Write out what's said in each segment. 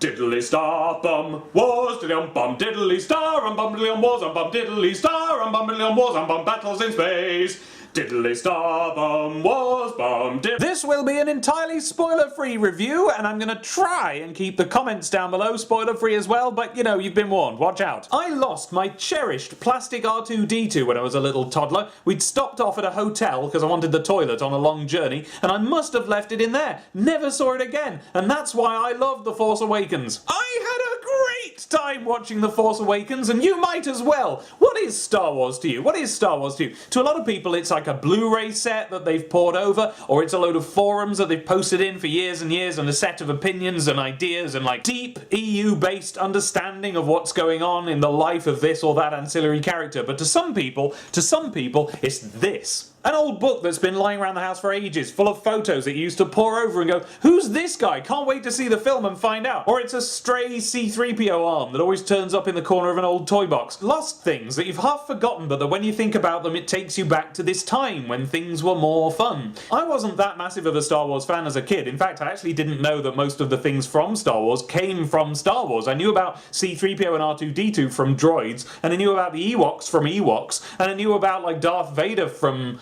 Diddly star bum wars, diddly bum diddly star bum diddly wars, bum diddly star bum diddly wars, bum battles in space. Diddly star bum wars, bum diddly. This will be an entirely spoiler-free review, and I'm gonna try and keep the comments down below spoiler-free as well, but you know, you've been warned, watch out. I lost my cherished plastic R2-D2 when I was a little toddler. We'd stopped off at a hotel because I wanted the toilet on a long journey, and I must have left it in there. Never saw it again, and that's why I love The Force Awakens. I had a great time watching The Force Awakens, and you might as well. What is Star Wars to you? What is Star Wars to you? To a lot of people, it's like a Blu-ray set that they've poured over, or it's a load of forums that they've posted in for years and years, and a set of opinions and ideas and like deep EU-based understanding of what's going on in the life of this or that ancillary character. But to some people, it's this. An old book that's been lying around the house for ages, full of photos that you used to pore over and go, who's this guy? Can't wait to see the film and find out. Or it's a stray C-3PO arm that always turns up in the corner of an old toy box. Lost things that you've half forgotten, but that when you think about them, it takes you back to this time when things were more fun. I wasn't that massive of a Star Wars fan as a kid. In fact, I actually didn't know that most of the things from Star Wars came from Star Wars. I knew about C-3PO and R2-D2 from droids, and I knew about the Ewoks from Ewoks, and I knew about like Darth Vader from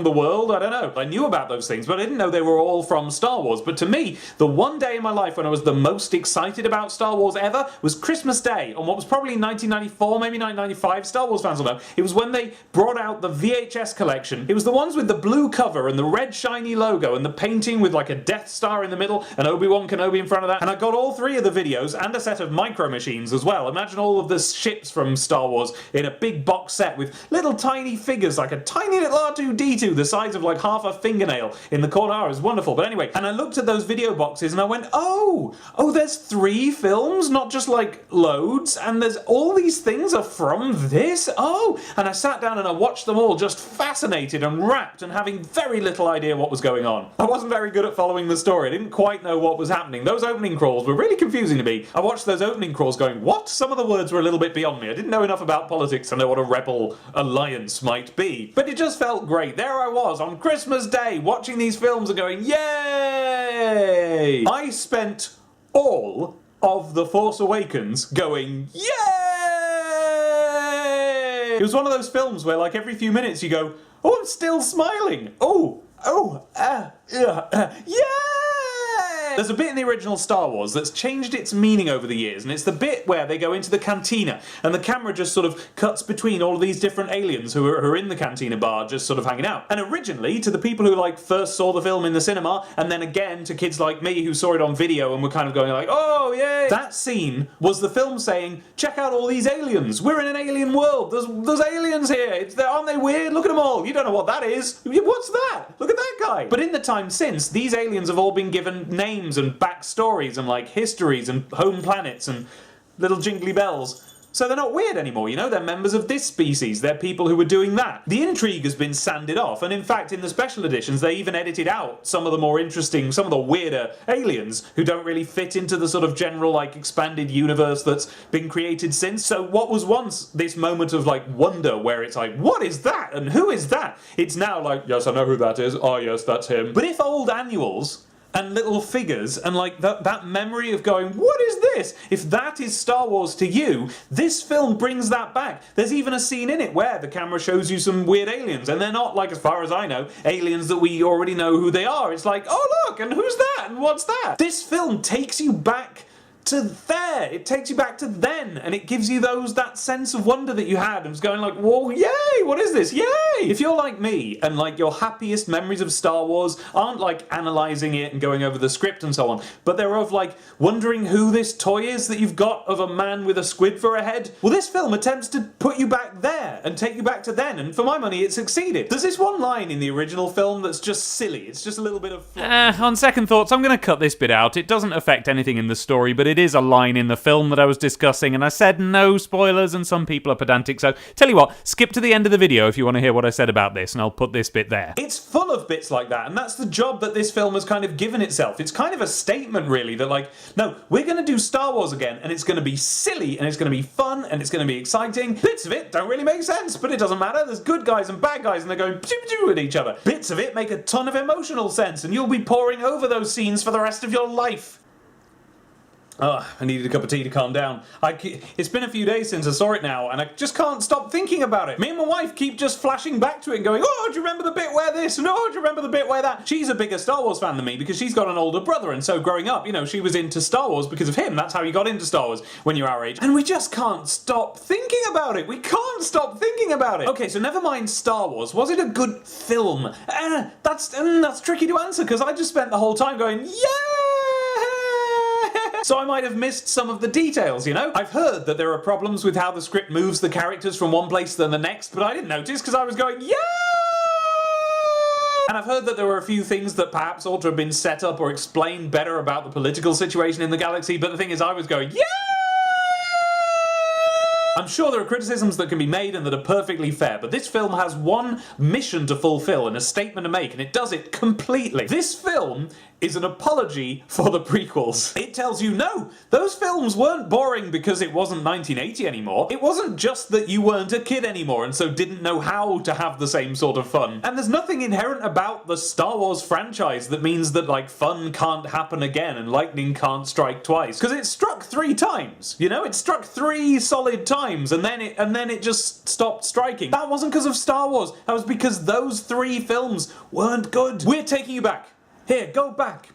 the world, I don't know. I knew about those things, but I didn't know they were all from Star Wars. But to me, the one day in my life when I was the most excited about Star Wars ever was Christmas Day, on what was probably 1994, maybe 1995, Star Wars fans will know. It was when they brought out the VHS collection. It was the ones with the blue cover and the red shiny logo and the painting with like a Death Star in the middle and Obi-Wan Kenobi in front of that. And I got all three of the videos and a set of Micro Machines as well. Imagine all of the ships from Star Wars in a big box set with little tiny figures, like a tiny little R2-D2 the size of like half a fingernail in the corner. Oh, it was wonderful. But anyway, and I looked at those video boxes and I went, oh, there's 3 films, not just like loads, and there's all these things are from this? Oh, and I sat down and I watched them all, just fascinated and rapt and having very little idea what was going on. I wasn't very good at following the story. I didn't quite know what was happening. Those opening crawls were really confusing to me. I watched those opening crawls going, what? Some of the words were a little bit beyond me. I didn't know enough about politics to know what a rebel alliance might be. But it just felt great. There I was on Christmas Day watching these films and going, yay! I spent all of The Force Awakens going, yay! It was one of those films where like every few minutes you go, oh, I'm still smiling. Yeah! There's a bit in the original Star Wars that's changed its meaning over the years, and it's the bit where they go into the cantina and the camera just sort of cuts between all of these different aliens who are in the cantina bar just sort of hanging out. And originally, to the people who like first saw the film in the cinema, and then again to kids like me who saw it on video and were kind of going like, oh yay, that scene was the film saying, check out all these aliens, we're in an alien world, there's aliens here, aren't they weird? Look at them all, you don't know what that is, what's that? Look at that guy. But in the time since, these aliens have all been given names and backstories and like histories and home planets and little jingly bells. So they're not weird anymore, you know, they're members of this species, they're people who were doing that. The intrigue has been sanded off, and in fact in the special editions they even edited out some of the more interesting, some of the weirder aliens who don't really fit into the sort of general like expanded universe that's been created since. So what was once this moment of like wonder where it's like, what is that and who is that? It's now like, yes, I know who that is, oh yes, that's him. But if old annuals and little figures and like that memory of going, what is this? If that is Star Wars to you, this film brings that back. There's even a scene in it where the camera shows you some weird aliens, and they're not, like, as far as I know, aliens that we already know who they are. It's like, oh look, and who's that, and what's that? This film takes you back to there. It takes you back to then, and it gives you that sense of wonder that you had, and it's going like, whoa, yay, what is this, yay! If you're like me, and like your happiest memories of Star Wars aren't like analysing it and going over the script and so on, but they're of like wondering who this toy is that you've got of a man with a squid for a head, well, this film attempts to put you back there and take you back to then, and for my money it succeeded. There's this one line in the original film that's just silly. It's just a little bit of on second thoughts, I'm going to cut this bit out. It doesn't affect anything in the story, but it is a line in the film that I was discussing, and I said no spoilers, and some people are pedantic, so tell you what, skip to the end of the video if you want to hear what I said about this, and I'll put this bit there. It's full of bits like that, and that's the job that this film has kind of given itself. It's kind of a statement, really, that like, no, we're going to do Star Wars again, and it's going to be silly, and it's going to be fun, and it's going to be exciting. Bits of it don't really make sense, but it doesn't matter. There's good guys and bad guys, and they're going pew-pew at each other. Bits of it make a ton of emotional sense, and you'll be poring over those scenes for the rest of your life. Ugh, I needed a cup of tea to calm down. It's been a few days since I saw it now, and I just can't stop thinking about it. Me and my wife keep just flashing back to it and going, oh, do you remember the bit where this? And oh, do you remember the bit where that? She's a bigger Star Wars fan than me because she's got an older brother, and so growing up, you know, she was into Star Wars because of him. That's how you got into Star Wars when you're our age. And we just can't stop thinking about it. We can't stop thinking about it. Okay, so never mind Star Wars. Was it a good film? That's tricky to answer because I just spent the whole time going, yeah! So I might have missed some of the details, you know? I've heard that there are problems with how the script moves the characters from one place to the next, but I didn't notice because I was going, yeah! And I've heard that there were a few things that perhaps ought to have been set up or explained better about the political situation in the galaxy, but the thing is I was going, yeah! I'm sure there are criticisms that can be made and that are perfectly fair, but this film has one mission to fulfill and a statement to make, and it does it completely. This film is an apology for the prequels. It tells you, no, those films weren't boring because it wasn't 1980 anymore. It wasn't just that you weren't a kid anymore and so didn't know how to have the same sort of fun. And there's nothing inherent about the Star Wars franchise that means that, like, fun can't happen again and lightning can't strike twice. Because it struck 3 times, you know? It struck 3 solid times and then it just stopped striking. That wasn't because of Star Wars. That was because those 3 films weren't good. We're taking you back. Here, go back,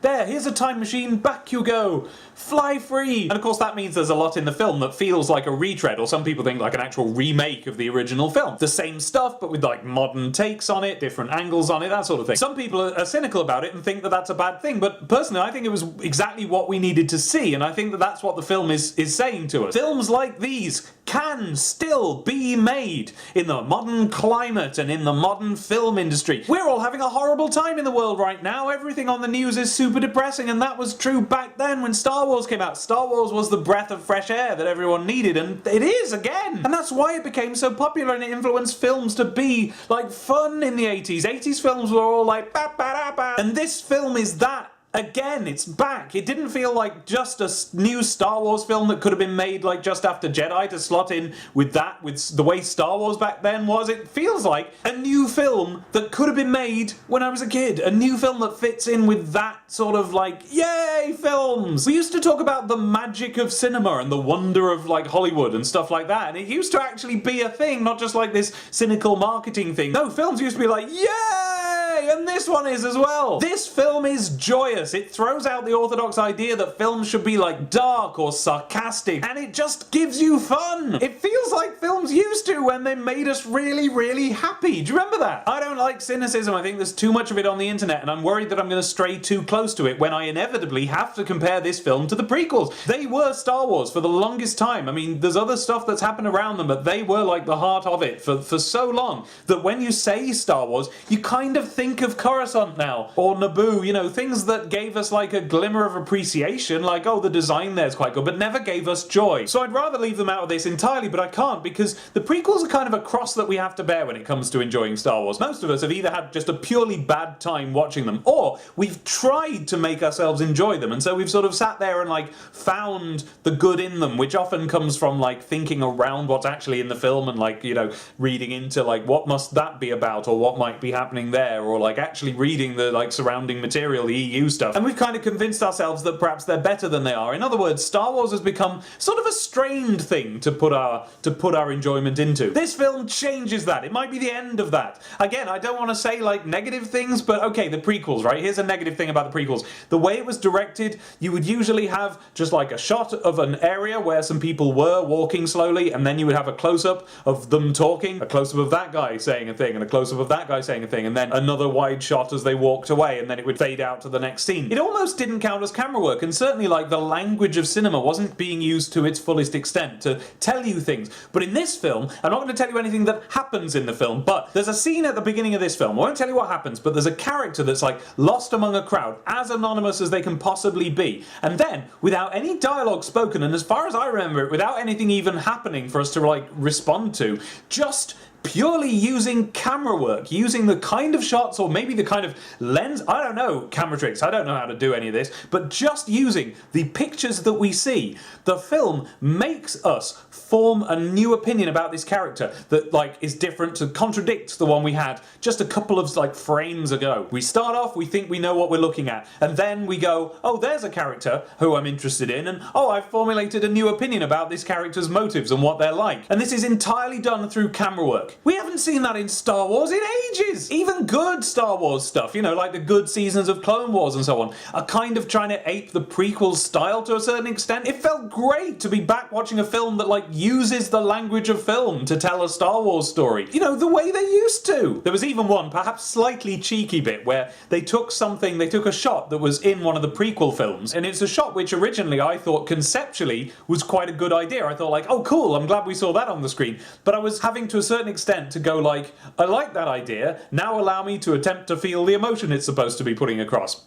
there, here's a time machine, back you go, fly free. And of course that means there's a lot in the film that feels like a retread, or some people think like an actual remake of the original film. The same stuff, but with like modern takes on it, different angles on it, that sort of thing. Some people are cynical about it and think that that's a bad thing, but personally I think it was exactly what we needed to see, and I think that that's what the film is saying to us. Films like these can still be made in the modern climate and in the modern film industry. We're all having a horrible time in the world right now. Everything on the news is super depressing, and that was true back then when Star Wars came out. Star Wars was the breath of fresh air that everyone needed, and it is again. And that's why it became so popular and it influenced films to be like fun in the 80s. 80s films were all like ba ba da ba, and this film is that. Again, it's back. It didn't feel like just a new Star Wars film that could have been made like just after Jedi to slot in with that, with the way Star Wars back then was. It feels like a new film that could have been made when I was a kid. A new film that fits in with that sort of like, yay, films! We used to talk about the magic of cinema and the wonder of like Hollywood and stuff like that, and it used to actually be a thing, not just like this cynical marketing thing. No, films used to be like, yay! And this one is as well. This film is joyous. It throws out the orthodox idea that films should be like dark or sarcastic, and it just gives you fun. It feels like films used to when they made us really, really happy. Do you remember that? I don't like cynicism. I think there's too much of it on the internet, and I'm worried that I'm going to stray too close to it when I inevitably have to compare this film to the prequels. They were Star Wars for the longest time. I mean, there's other stuff that's happened around them, but they were like the heart of it for so long that when you say Star Wars, you kind of think of Coruscant now, or Naboo, you know, things that gave us like a glimmer of appreciation, like, oh, the design there's quite good, but never gave us joy. So I'd rather leave them out of this entirely, but I can't, because the prequels are kind of a cross that we have to bear when it comes to enjoying Star Wars. Most of us have either had just a purely bad time watching them, or we've tried to make ourselves enjoy them, and so we've sort of sat there and like found the good in them, which often comes from like thinking around what's actually in the film and like, you know, reading into like what must that be about, or what might be happening there, or like actually reading the like surrounding material, the EU stuff. And we've kind of convinced ourselves that perhaps they're better than they are. In other words, Star Wars has become sort of a strained thing to put our enjoyment into. This film changes that. It might be the end of that. Again, I don't want to say like negative things, but okay, the prequels, right? Here's a negative thing about the prequels. The way it was directed, you would usually have just like a shot of an area where some people were walking slowly, and then you would have a close-up of them talking, a close-up of that guy saying a thing, and a close-up of that guy saying a thing, and then another wide shot as they walked away, and then it would fade out to the next scene. It almost didn't count as camera work, and certainly like the language of cinema wasn't being used to its fullest extent to tell you things. But in this film, I'm not going to tell you anything that happens in the film, but there's a scene at the beginning of this film, I won't tell you what happens, but there's a character that's like lost among a crowd, as anonymous as they can possibly be, and then without any dialogue spoken, and as far as I remember it, without anything even happening for us to like respond to, just purely using camera work, using the kind of shots or maybe the kind of lens, I don't know, camera tricks, I don't know how to do any of this, but just using the pictures that we see, the film makes us form a new opinion about this character that like is different, to contradict the one we had just a couple of like frames ago. We start off, we think we know what we're looking at, and then we go, oh, there's a character who I'm interested in, and oh, I've formulated a new opinion about this character's motives and what they're like. And this is entirely done through camera work. We haven't seen that in Star Wars in ages! Even good Star Wars stuff, you know, like the good seasons of Clone Wars and so on, are kind of trying to ape the prequel style to a certain extent. It felt great to be back watching a film that like uses the language of film to tell a Star Wars story. You know, the way they used to. There was even one, perhaps slightly cheeky bit, where they took a shot that was in one of the prequel films, and it's a shot which originally I thought conceptually was quite a good idea. I thought like, oh cool, I'm glad we saw that on the screen. But I was having to a certain extent to go like, I like that idea, now allow me to attempt to feel the emotion it's supposed to be putting across.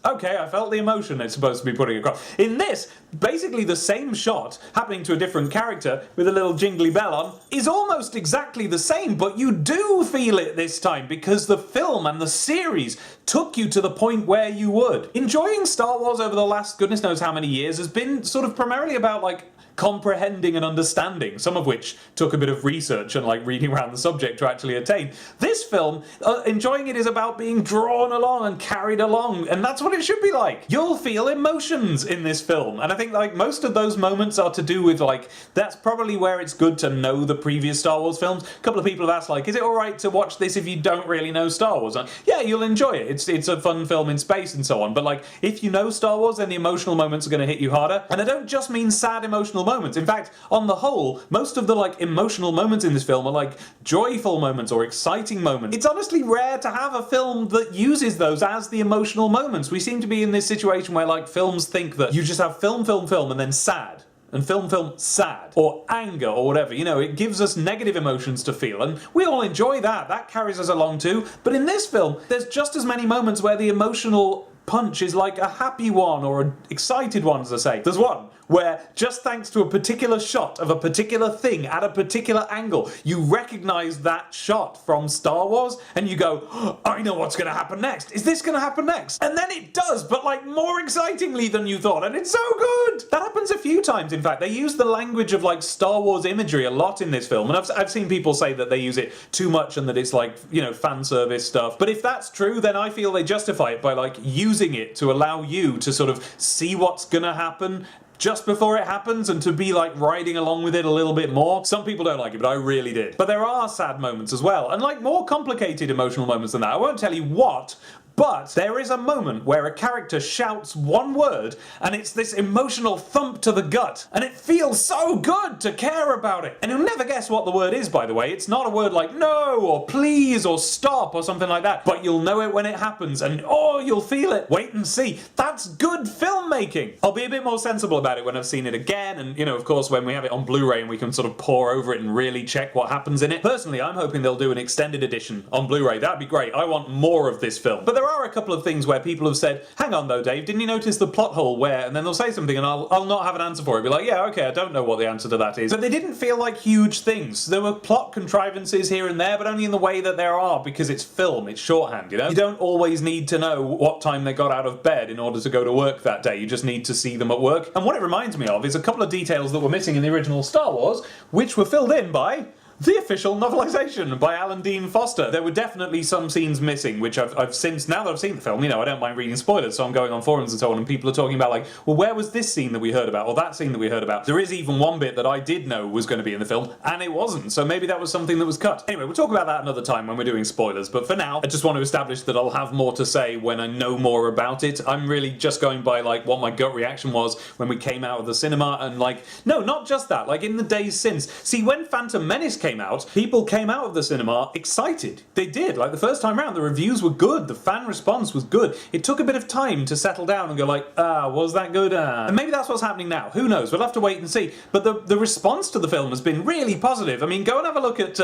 Okay, I felt the emotion it's supposed to be putting across. In this, basically the same shot, happening to a different character with a little jingly bell on, is almost exactly the same, but you do feel it this time because the film and the series took you to the point where you would. Enjoying Star Wars over the last goodness knows how many years has been sort of primarily about like comprehending and understanding, some of which took a bit of research and like reading around the subject to actually attain. This film, enjoying it is about being drawn along and carried along, and that's what it should be like. You'll feel emotions in this film, and I think like most of those moments are to do with like, that's probably where it's good to know the previous Star Wars films. A couple of people have asked like, is it alright to watch this if you don't really know Star Wars? And yeah, you'll enjoy it. It's a fun film in space and so on, but like, if you know Star Wars, then the emotional moments are going to hit you harder. And I don't just mean sad emotional moments. In fact, on the whole, most of the like emotional moments in this film are like joyful moments or exciting moments. It's honestly rare to have a film that uses those as the emotional moments. We seem to be in this situation where like films think that you just have film and then sad. And film, sad, or anger, or whatever. You know, it gives us negative emotions to feel, and we all enjoy that. That carries us along too. But in this film, there's just as many moments where the emotional punch is like a happy one, or an excited one, as I say. There's one where, just thanks to a particular shot of a particular thing at a particular angle, you recognise that shot from Star Wars, and you go, oh, I know what's going to happen next. Is this going to happen next? And then it does, but like more excitingly than you thought, and it's so good! That happens a few times, in fact. They use the language of like Star Wars imagery a lot in this film, and I've seen people say that they use it too much and that it's like, you know, fan service stuff. But if that's true, then I feel they justify it by like using it to allow you to sort of see what's going to happen just before it happens and to be like riding along with it a little bit more. Some people don't like it, but I really did. But there are sad moments as well, and like more complicated emotional moments than that. I won't tell you what, but there is a moment where a character shouts one word and it's this emotional thump to the gut, and it feels so good to care about it. And you'll never guess what the word is, by the way. It's not a word like no or please or stop or something like that, but you'll know it when it happens, and oh, you'll feel it. Wait and see. That's good filmmaking. I'll be a bit more sensible about it when I've seen it again, and you know, of course, when we have it on Blu-ray and we can sort of pore over it and really check what happens in it. Personally, I'm hoping they'll do an extended edition on Blu-ray. That'd be great. I want more of this film. But there are a couple of things where people have said, hang on though, Dave, didn't you notice the plot hole where, and then they'll say something and I'll not have an answer for it. Be like, yeah, okay, I don't know what the answer to that is. But they didn't feel like huge things. There were plot contrivances here and there, but only in the way that there are, because it's film, it's shorthand, you know? You don't always need to know what time they got out of bed in order to go to work that day. You just need to see them at work. And what it reminds me of is a couple of details that were missing in the original Star Wars, which were filled in by the official novelisation by Alan Dean Foster. There were definitely some scenes missing, which I've since, now that I've seen the film, you know, I don't mind reading spoilers, so I'm going on forums and so on, and people are talking about like, well, where was this scene that we heard about, or that scene that we heard about? There is even one bit that I did know was going to be in the film, and it wasn't, so maybe that was something that was cut. Anyway, we'll talk about that another time when we're doing spoilers, but for now, I just want to establish that I'll have more to say when I know more about it. I'm really just going by like what my gut reaction was when we came out of the cinema, and like, no, not just that, like in the days since. See, when Phantom Menace came out, people came out of the cinema excited. They did. Like the first time round, the reviews were good, the fan response was good. It took a bit of time to settle down and go like, was that good? And maybe that's what's happening now. Who knows? We'll have to wait and see. But the response to the film has been really positive. I mean, go and have a look at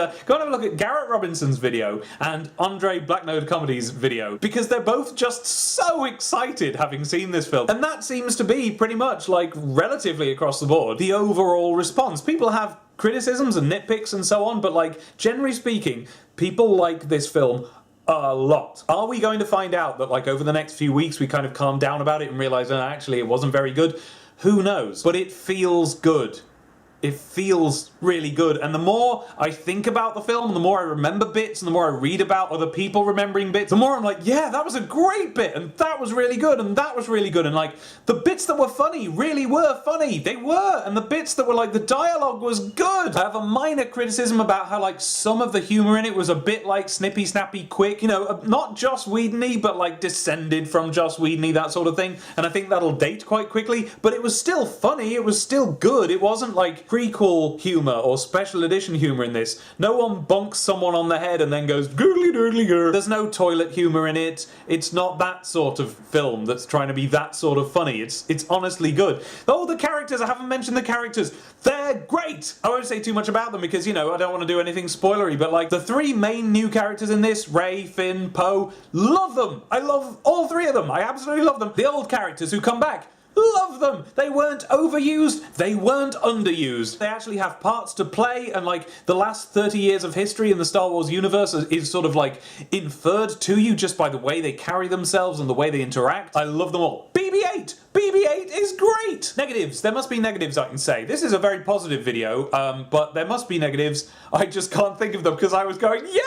Garrett Robinson's video and Andre Blacknode Comedy's video, because they're both just so excited having seen this film. And that seems to be pretty much like relatively across the board the overall response. People have criticisms and nitpicks and so on, but like, generally speaking, people like this film a lot. Are we going to find out that like over the next few weeks we kind of calm down about it and realize that actually it wasn't very good? Who knows? But it feels good. It feels really good, and the more I think about the film, the more I remember bits, and the more I read about other people remembering bits, the more I'm like, yeah, that was a great bit, and that was really good, and that was really good, and like, the bits that were funny really were funny, they were, and the bits that were like, the dialogue was good. I have a minor criticism about how like some of the humour in it was a bit like snippy, snappy, quick, you know, not Joss Whedon-y, but like descended from Joss Whedon-y, that sort of thing, and I think that'll date quite quickly, but it was still funny, it was still good, it wasn't like prequel humour or special edition humour in this. No one bonks someone on the head and then goes googly doodly goo. There's no toilet humour in it. It's not that sort of film that's trying to be that sort of funny. It's honestly good. Oh, the characters, I haven't mentioned the characters. They're great! I won't say too much about them because, you know, I don't want to do anything spoilery, but like the three main new characters in this, Rey, Finn, Poe, love them! I love all three of them. I absolutely love them. The old characters who come back, love them! They weren't overused, they weren't underused. They actually have parts to play, and like the last 30 years of history in the Star Wars universe is sort of like inferred to you just by the way they carry themselves and the way they interact. I love them all. BB-8! BB-8 is great! Negatives. There must be negatives I can say. This is a very positive video, but there must be negatives. I just can't think of them because I was going, yeah!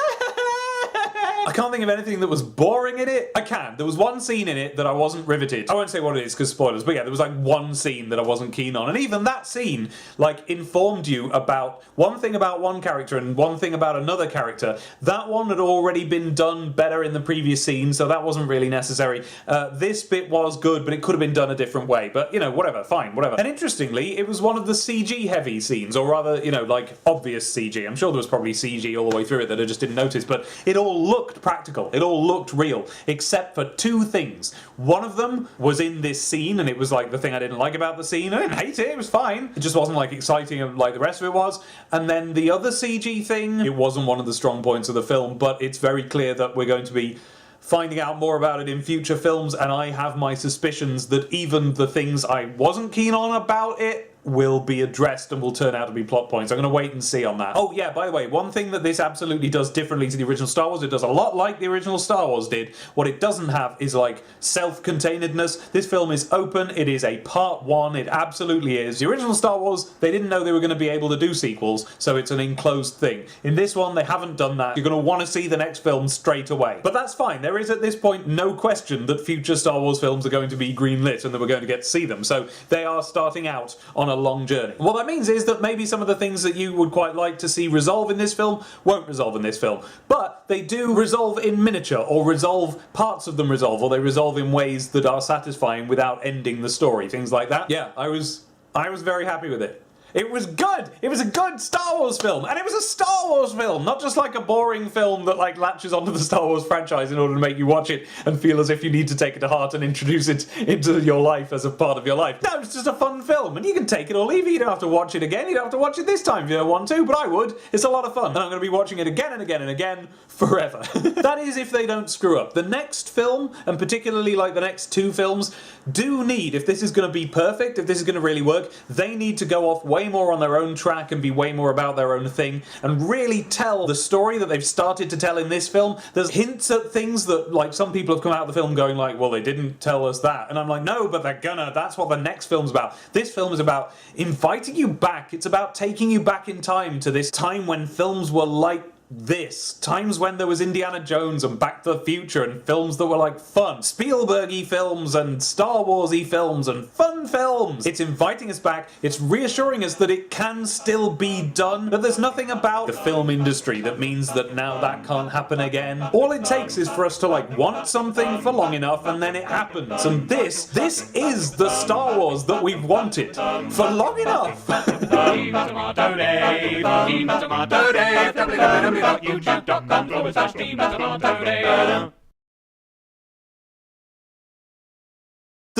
I can't think of anything that was boring in it. I can. There was one scene in it that I wasn't riveted. I won't say what it is because spoilers, but yeah, there was like one scene that I wasn't keen on. And even that scene, like, informed you about one thing about one character and one thing about another character. That one had already been done better in the previous scene, so that wasn't really necessary. This bit was good, but it could have been done a different way. But, you know, whatever, fine, whatever. And interestingly, it was one of the CG-heavy scenes, or rather, you know, like, obvious CG. I'm sure there was probably CG all the way through it that I just didn't notice, but it all looked practical. It all looked real, except for two things. One of them was in this scene, and it was like the thing I didn't like about the scene. I didn't hate it, it was fine. It just wasn't like exciting like the rest of it was. And then the other CG thing, it wasn't one of the strong points of the film, but it's very clear that we're going to be finding out more about it in future films, and I have my suspicions that even the things I wasn't keen on about it will be addressed and will turn out to be plot points. I'm going to wait and see on that. Oh yeah, by the way, one thing that this absolutely does differently to the original Star Wars, it does a lot like the original Star Wars did. What it doesn't have is like self-containedness. This film is open, it is a part one, it absolutely is. The original Star Wars, they didn't know they were going to be able to do sequels, so it's an enclosed thing. In this one, they haven't done that. You're going to want to see the next film straight away. But that's fine. There is at this point no question that future Star Wars films are going to be greenlit and that we're going to get to see them. So they are starting out on a long journey. What that means is that maybe some of the things that you would quite like to see resolve in this film won't resolve in this film, but they do resolve in miniature, or resolve, parts of them resolve, or they resolve in ways that are satisfying without ending the story, things like that. Yeah, I was very happy with it. It was good! It was a good Star Wars film! And it was a Star Wars film! Not just like a boring film that like latches onto the Star Wars franchise in order to make you watch it and feel as if you need to take it to heart and introduce it into your life as a part of your life. No, it's just a fun film, and you can take it or leave it. You don't have to watch it again, you don't have to watch it this time if you don't want to, but I would. It's a lot of fun, and I'm going to be watching it again and again and again forever. That is if they don't screw up. The next film, and particularly like the next two films, do need, if this is going to be perfect, if this is going to really work, they need to go off way more on their own track and be way more about their own thing and really tell the story that they've started to tell in this film. There's hints at things that like some people have come out of the film going like, well, they didn't tell us that, and I'm like, no, but they're gonna. That's what the next film's about. This film is about inviting you back. It's about taking you back in time to this time when films were like this. Times when there was Indiana Jones and Back to the Future and films that were like fun. Spielberg-y films and Star Wars-y films and fun films. It's inviting us back. It's reassuring us that it can still be done. That there's nothing about the film industry that means that now that can't happen again. All it takes is for us to like want something for long enough and then it happens. And this is the Star Wars that we've wanted for long enough. www.youtube.com/teamatomato day.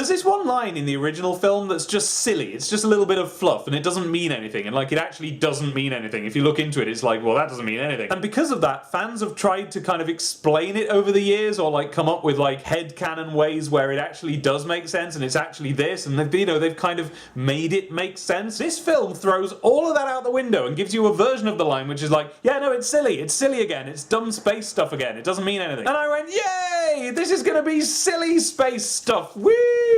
There's this one line in the original film that's just silly. It's just a little bit of fluff and it doesn't mean anything. And like, it actually doesn't mean anything. If you look into it, it's like, well, that doesn't mean anything. And because of that, fans have tried to kind of explain it over the years, or like come up with like headcanon ways where it actually does make sense and it's actually this, and they've, you know, they've kind of made it make sense. This film throws all of that out the window and gives you a version of the line which is like, yeah, no, it's silly again, it's dumb space stuff again, it doesn't mean anything. And I went, yay! This is gonna be silly space stuff, woo!